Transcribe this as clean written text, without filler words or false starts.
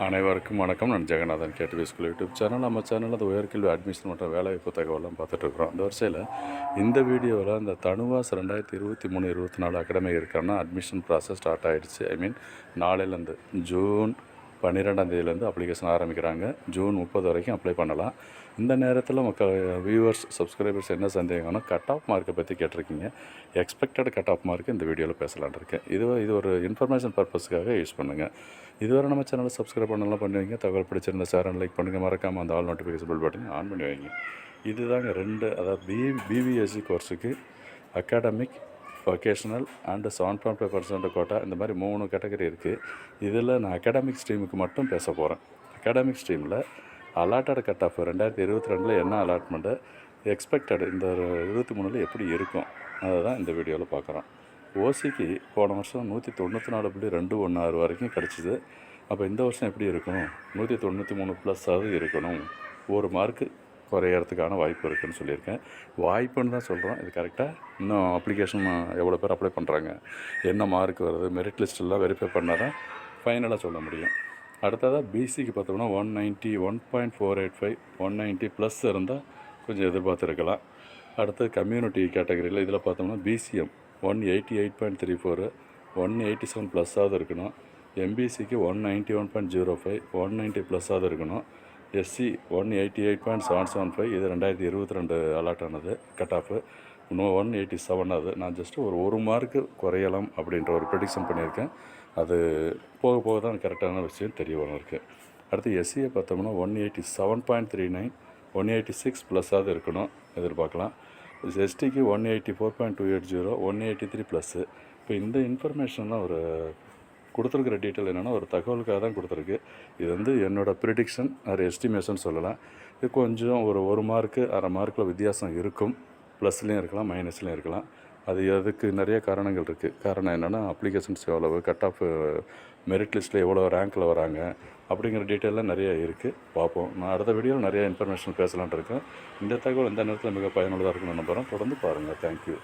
அனைவருக்கும் வணக்கம். நான் Jeganathan KTV School YouTube channel. நம்ம சேனலில் அந்த உயர்கல்வி அட்மிஷன் மற்றும் வேலைவாய்ப்பு தகவலாம் பார்த்துட்ருக்குறோம். அந்த வரிசையில் இந்த வீடியோவில் அந்த தனுவாஸ் 2023-24 அகாடமிக் இருக்கான அட்மிஷன் ப்ராசஸ் ஸ்டார்ட் ஆகிடுச்சு. நாளையிலேருந்து ஜூன் 12ஆம் தேதியிலேருந்து அப்ளிகேஷன் ஆரம்பிக்கிறாங்க. ஜூன் 30 வரைக்கும் அப்ளை பண்ணலாம். இந்த நேரத்தில் மக்கள் வியூவர்ஸ் சப்ஸ்கிரைபர்ஸ் என்ன சந்தேகம்னா கட் ஆஃப் மார்க்கை பற்றி கேட்டிருக்கீங்க. எக்ஸ்பெக்டட் கட் ஆஃப் மார்க்கு இந்த வீடியோவில் பேசலான்னு இருக்கேன். இது ஒரு இன்ஃபர்மேஷன் பர்பஸ்க்காக யூஸ் பண்ணுங்கள். இதுவரை நம்ம சேனலை சப்ஸ்கிரைப் பண்ணலாம் பண்ணுவீங்க. தகவல் பிடிச்சிருந்த ஷேர் அண்ட் லைக் பண்ணுங்கள். மறக்காமல் அந்த ஆல் நோட்டிஃபிகேஷன் பெல் பட்டனை ஆன் பண்ணி வைங்க. இதுதாங்க அதாவது BVSc கோர்ஸுக்கு அகாடமிக், வொகேஷனல் அண்டு 7.5% கோட்டா, இந்த மாதிரி 3 கேட்டகரி இருக்குது. இதில் நான் அகாடமிக் ஸ்ட்ரீமுக்கு மட்டும் பேச போகிறேன். அகாடமிக் ஸ்ட்ரீமில் அலாட்டட் கட் ஆஃப் 2022 என்ன அலாட்மெண்ட்டு, எக்ஸ்பெக்டட் இந்த 23 எப்படி இருக்கும், அதை தான் இந்த வீடியோவில் பார்க்குறோம். ஓசிக்கு போன வருஷம் 194.216 வரைக்கும் கிடச்சிது. அப்போ இந்த வருஷம் எப்படி இருக்கும்? 193+ இருக்கணும். ஒரு மார்க்கு குறையறதுக்கான வாய்ப்பு இருக்குதுன்னு சொல்லியிருக்கேன். வாய்ப்புன்னு தான் சொல்கிறோம். இது கரெக்டாக இன்னும் அப்ளிகேஷன் எவ்வளோ பேர் அப்ளை பண்ணுறாங்க, என்ன மார்க் வருது, மெரிட் லிஸ்ட்டெல்லாம் வெரிஃபை பண்ணால் தான் ஃபைனலாக சொல்ல முடியும். அடுத்ததாக பிசிக்கு பார்த்தோம்னா 190, 1.485, 190+ இருந்தால் கொஞ்சம் எதிர்பார்த்துருக்கலாம். அடுத்து கம்யூனிட்டி கேட்டகரியில் இதில் பார்த்தோம்னா BCM 188.34, 187+ இருக்கணும். MBCக்கு 191.05, 190+ இருக்கணும். SC 188.775, இது 2022 அலாட் ஆனது கட் ஆஃபு. இன்னும் 187 அது. நான் ஜஸ்ட்டு ஒரு மார்க்கு குறையலாம் அப்படின்ற ஒரு ப்ரெடிக்ஷன் பண்ணியிருக்கேன். அது போக போக தான் கரெக்டான விஷயம் தெரிய வரும் இருக்குது. அடுத்து SCயை பார்த்தோம்னா 187.39, 186+ இருக்கணும் எதிர்பார்க்கலாம். STக்கு 184.280, 183+. இப்போ இந்த இன்ஃபர்மேஷன்லாம் ஒரு கொடுத்துருக்குற டீட்டெயில் என்னென்னா ஒரு தகவலுக்காக தான் கொடுத்துருக்கு. இது என்னோடய ப்ரிடிக்ஷன் அது எஸ்டிமேஷன் சொல்லலாம். இது கொஞ்சம் ஒரு மார்க்கு அரை மார்க்கில் வித்தியாசம் இருக்கும். ப்ளஸ்லேயும் இருக்கலாம், மைனஸ்லேயும் இருக்கலாம். அதுக்கு நிறைய காரணங்கள் இருக்குது. காரணம் என்னென்னா அப்ளிகேஷன்ஸ் எவ்வளவு, கட் ஆஃப், மெரிட் லிஸ்ட்டில் எவ்வளோ ரேங்க்கில் வராங்க அப்படிங்கிற டீட்டெயிலாம் நிறைய இருக்குது. பார்ப்போம். நான் அடுத்த வீடியோவில் நிறைய இன்ஃபர்மேஷன் பேசலான்ட்டு இருக்கேன். இந்த தகவல் இந்த நேரத்தில் மிக பயனுள்ளதாக இருக்குன்னு நம்புகிறேன். தொடர்ந்து பாருங்கள். தேங்க்யூ.